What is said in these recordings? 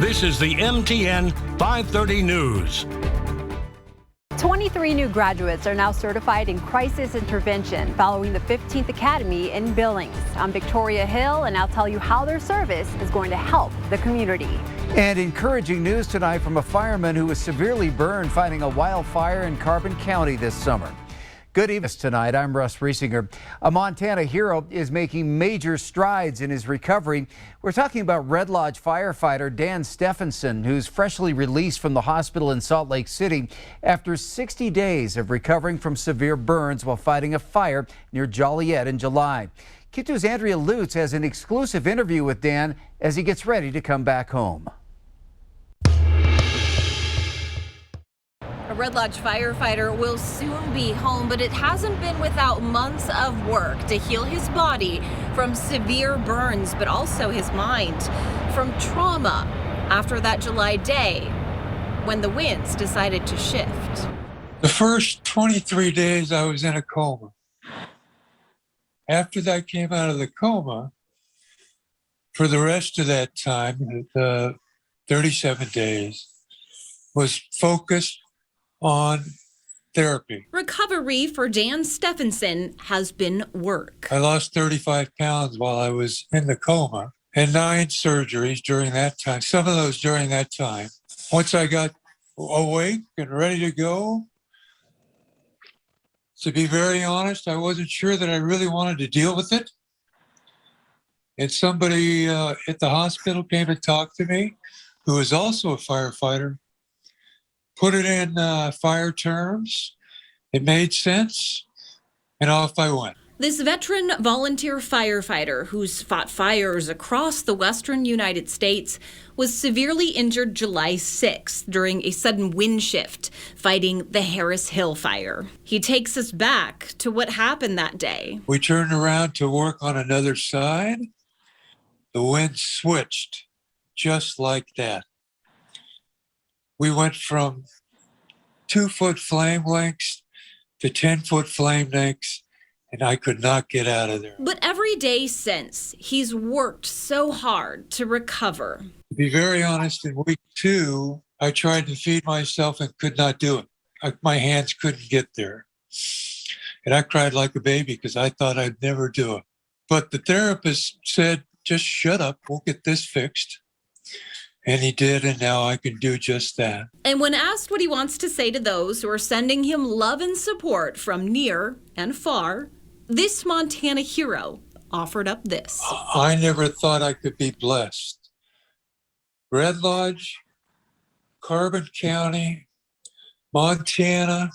This is the MTN 530 News. 23 new graduates are now certified in crisis intervention following the 15th Academy in Billings. I'm Victoria Hill, and I'll tell you how their service is going to help the community. And encouraging news tonight from a fireman who was severely burned fighting a wildfire in Carbon County this summer. Good evening tonight. I'm Russ Riesinger. A Montana hero is making major strides in his recovery. We're talking about Red Lodge firefighter Dan Stephenson, who's freshly released from the hospital in Salt Lake City after 60 days of recovering from severe burns while fighting a fire near Joliet in July. KITU's Andrea Lutz has an exclusive interview with Dan as he gets ready to come back home. A Red Lodge firefighter will soon be home, but it hasn't been without months of work to heal his body from severe burns, but also his mind from trauma after that July day when the winds decided to shift. The first 23 days I was in a coma. After that came out of the coma, for the rest of that time, the 37 days, was focused on therapy. Recovery for Dan Stephenson has been work. I lost 35 pounds while I was in the coma and 9 surgeries during that time, some of those during that time. Once I got awake and ready to go, to be very honest, I wasn't sure that I really wanted to deal with it. And somebody at the hospital came to talk to me, who was also a firefighter, put it in fire terms. It made sense, and off I went. This veteran volunteer firefighter who's fought fires across the western United States was severely injured July 6th during a sudden wind shift fighting the Harris Hill fire. He takes us back to what happened that day. We turned around to work on another side. The wind switched just like that. We went from 2-foot flame lengths to 10-foot flame lengths, and I could not get out of there. But every day since, he's worked so hard to recover. To be very honest, in week 2, I tried to feed myself and could not do it. My hands couldn't get there. And I cried like a baby because I thought I'd never do it. But the therapist said, just shut up, we'll get this fixed. And he did, and now I can do just that. And when asked what he wants to say to those who are sending him love and support from near and far, this Montana hero offered up this. I never thought I could be blessed. Red Lodge, Carbon County, Montana,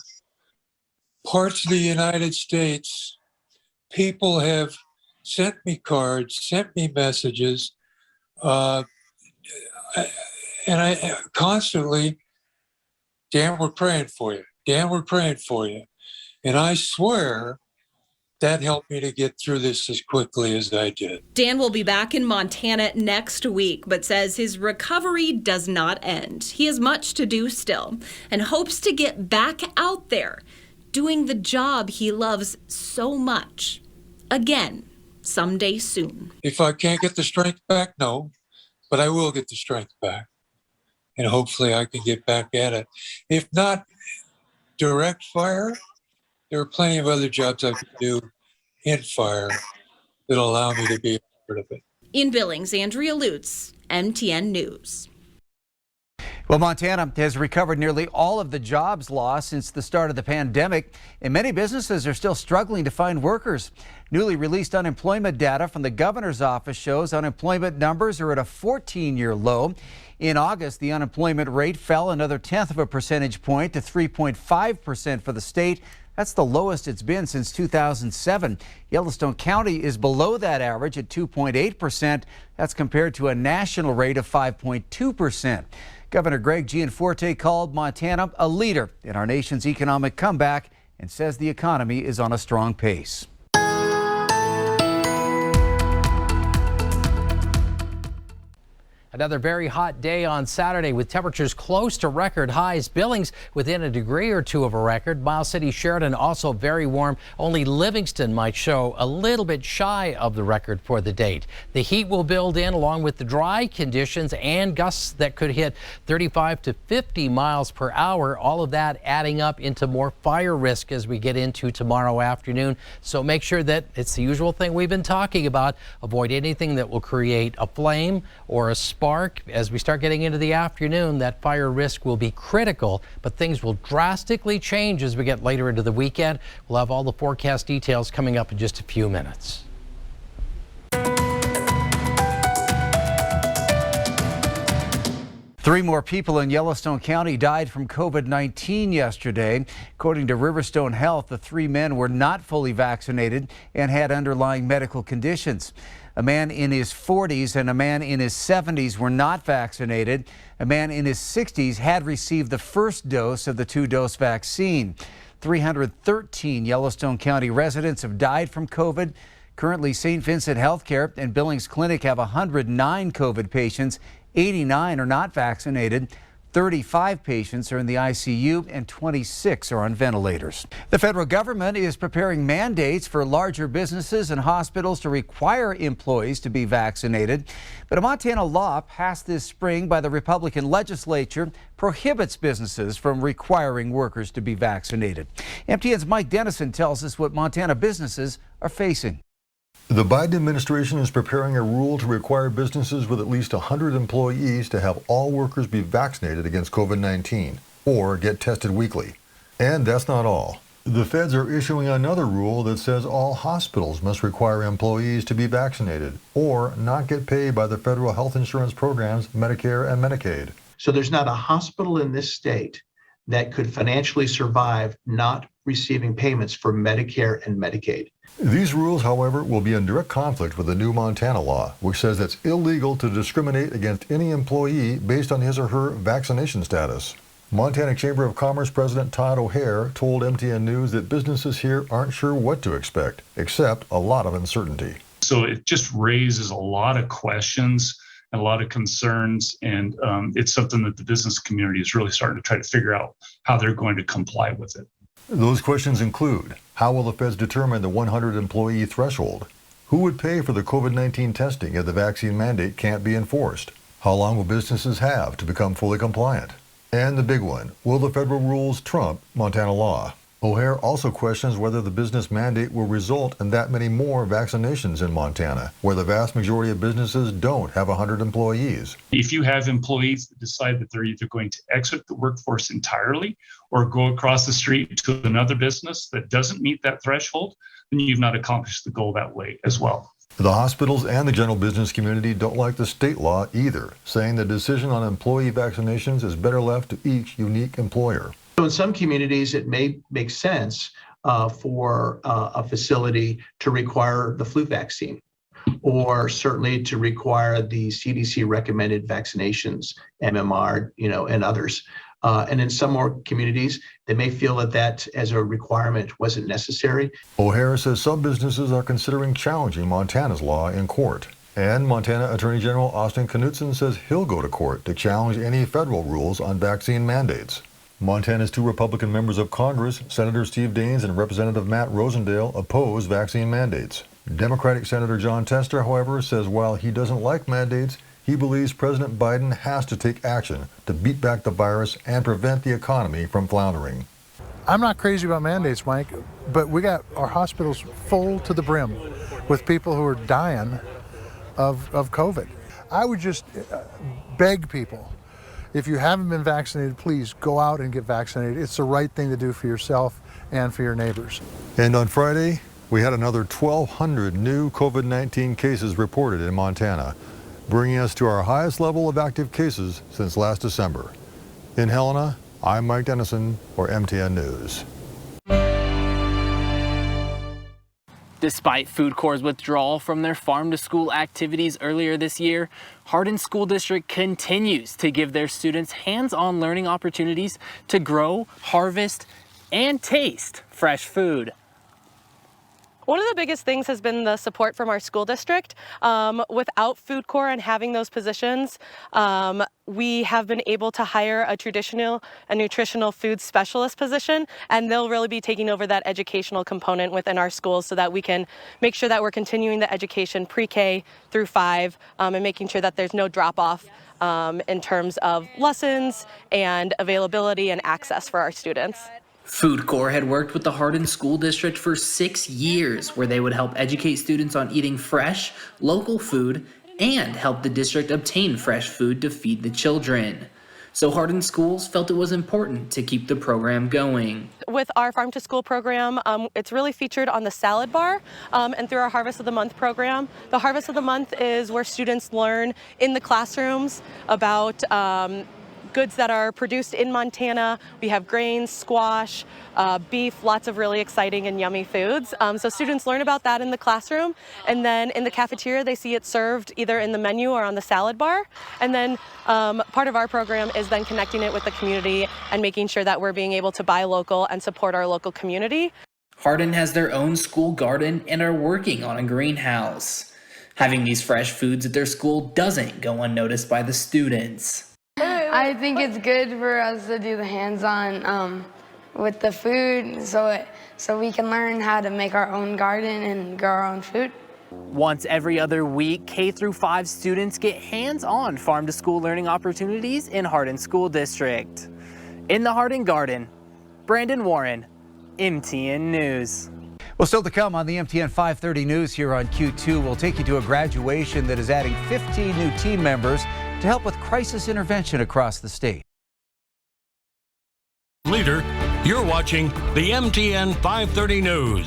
parts of the United States, people have sent me cards, sent me messages, and I constantly, Dan, we're praying for you. Dan, we're praying for you. And I swear that helped me to get through this as quickly as I did. Dan will be back in Montana next week, but says his recovery does not end. He has much to do still and hopes to get back out there doing the job he loves so much again someday soon. If I can't get the strength back, no. But I will get the strength back, and hopefully I can get back at it. If not direct fire, there are plenty of other jobs I can do in fire that'll allow me to be a part of it. In Billings, Andrea Lutz, MTN News. Well, Montana has recovered nearly all of the jobs lost since the start of the pandemic, and many businesses are still struggling to find workers. Newly released unemployment data from the governor's office shows unemployment numbers are at a 14-year low. In August, the unemployment rate fell another 1/10 of a percentage point to 3.5% for the state. That's the lowest it's been since 2007. Yellowstone County is below that average at 2.8%. That's compared to a national rate of 5.2%. Governor Greg Gianforte called Montana a leader in our nation's economic comeback and says the economy is on a strong pace. Another very hot day on Saturday with temperatures close to record highs. Billings within a degree or two of a record. Miles City, Sheridan also very warm. Only Livingston might show a little bit shy of the record for the date. The heat will build in along with the dry conditions and gusts that could hit 35 to 50 miles per hour. All of that adding up into more fire risk as we get into tomorrow afternoon. So make sure that it's the usual thing we've been talking about. Avoid anything that will create a flame or a spark. As we start getting into the afternoon, that fire risk will be critical, but things will drastically change as we get later into the weekend. We'll have all the forecast details coming up in just a few minutes. Three more people in Yellowstone County died from COVID-19 yesterday. According to Riverstone Health, the three men were not fully vaccinated and had underlying medical conditions. A man in his 40s and a man in his 70s were not vaccinated. A man in his 60s had received the first dose of the two-dose vaccine. 313 Yellowstone County residents have died from COVID. Currently, St. Vincent Healthcare and Billings Clinic have 109 COVID patients. 89 are not vaccinated. 35 patients are in the ICU and 26 are on ventilators. The federal government is preparing mandates for larger businesses and hospitals to require employees to be vaccinated. But a Montana law passed this spring by the Republican legislature prohibits businesses from requiring workers to be vaccinated. MTN's Mike Dennison tells us what Montana businesses are facing. The Biden administration is preparing a rule to require businesses with at least 100 employees to have all workers be vaccinated against COVID-19 or get tested weekly. And that's not all. The feds are issuing another rule that says all hospitals must require employees to be vaccinated or not get paid by the federal health insurance programs, Medicare and Medicaid. So there's not a hospital in this state that could financially survive not receiving payments for Medicare and Medicaid. These rules, however, will be in direct conflict with the new Montana law, which says it's illegal to discriminate against any employee based on his or her vaccination status. Montana Chamber of Commerce President Todd O'Hare told MTN News that businesses here aren't sure what to expect, except a lot of uncertainty. So it just raises a lot of questions and a lot of concerns, and it's something that the business community is really starting to try to figure out how they're going to comply with it. Those questions include, how will the feds determine the 100 employee threshold? Who would pay for the COVID-19 testing if the vaccine mandate can't be enforced? How long will businesses have to become fully compliant? And the big one, will the federal rules trump Montana law? O'Hare also questions whether the business mandate will result in that many more vaccinations in Montana, where the vast majority of businesses don't have 100 employees. If you have employees that decide that they're either going to exit the workforce entirely or go across the street to another business that doesn't meet that threshold, then you've not accomplished the goal that way as well. The hospitals and the general business community don't like the state law either, saying the decision on employee vaccinations is better left to each unique employer. So in some communities, it may make sense for a facility to require the flu vaccine, or certainly to require the CDC recommended vaccinations, MMR, and others. And in some more communities, they may feel that as a requirement wasn't necessary. O'Hare says some businesses are considering challenging Montana's law in court. And Montana Attorney General Austin Knudsen says he'll go to court to challenge any federal rules on vaccine mandates. Montana's two Republican members of Congress, Senator Steve Daines and Representative Matt Rosendale, oppose vaccine mandates. Democratic Senator John Tester, however, says while he doesn't like mandates, he believes President Biden has to take action to beat back the virus and prevent the economy from floundering. I'm not crazy about mandates, Mike, but we got our hospitals full to the brim with people who are dying of COVID. I would just beg people, if you haven't been vaccinated, please go out and get vaccinated. It's the right thing to do for yourself and for your neighbors. And on Friday, we had another 1,200 new COVID-19 cases reported in Montana, bringing us to our highest level of active cases since last December. In Helena, I'm Mike Dennison for MTN News. Despite Food Corps' withdrawal from their farm-to-school activities earlier this year, Hardin School District continues to give their students hands-on learning opportunities to grow, harvest, and taste fresh food. One of the biggest things has been the support from our school district. Without Food Corps and having those positions, we have been able to hire a nutritional food specialist position, and they'll really be taking over that educational component within our schools so that we can make sure that we're continuing the education pre-K through 5 and making sure that there's no drop-off in terms of lessons and availability and access for our students. Food Corps had worked with the Hardin School District for 6 years, where they would help educate students on eating fresh, local food and help the district obtain fresh food to feed the children. So Hardin schools felt it was important to keep the program going. With our Farm to School program, it's really featured on the salad bar and through our Harvest of the Month program. The Harvest of the Month is where students learn in the classrooms about goods that are produced in Montana. We have grains, squash, beef, lots of really exciting and yummy foods. So students learn about that in the classroom, and then in the cafeteria they see it served either in the menu or on the salad bar. And then part of our program is then connecting it with the community and making sure that we're being able to buy local and support our local community. Hardin has their own school garden and are working on a greenhouse. Having these fresh foods at their school doesn't go unnoticed by the students. I think it's good for us to do the hands-on with the food so we can learn how to make our own garden and grow our own food. Once every other week, K through 5 students get hands-on farm-to-school learning opportunities in Hardin School District. In the Hardin Garden, Brandon Warren, MTN News. Well, still to come on the MTN 530 News here on Q2, we'll take you to a graduation that is adding 15 new team members to help with crisis intervention across the state. Leader, you're watching the MTN 530 News.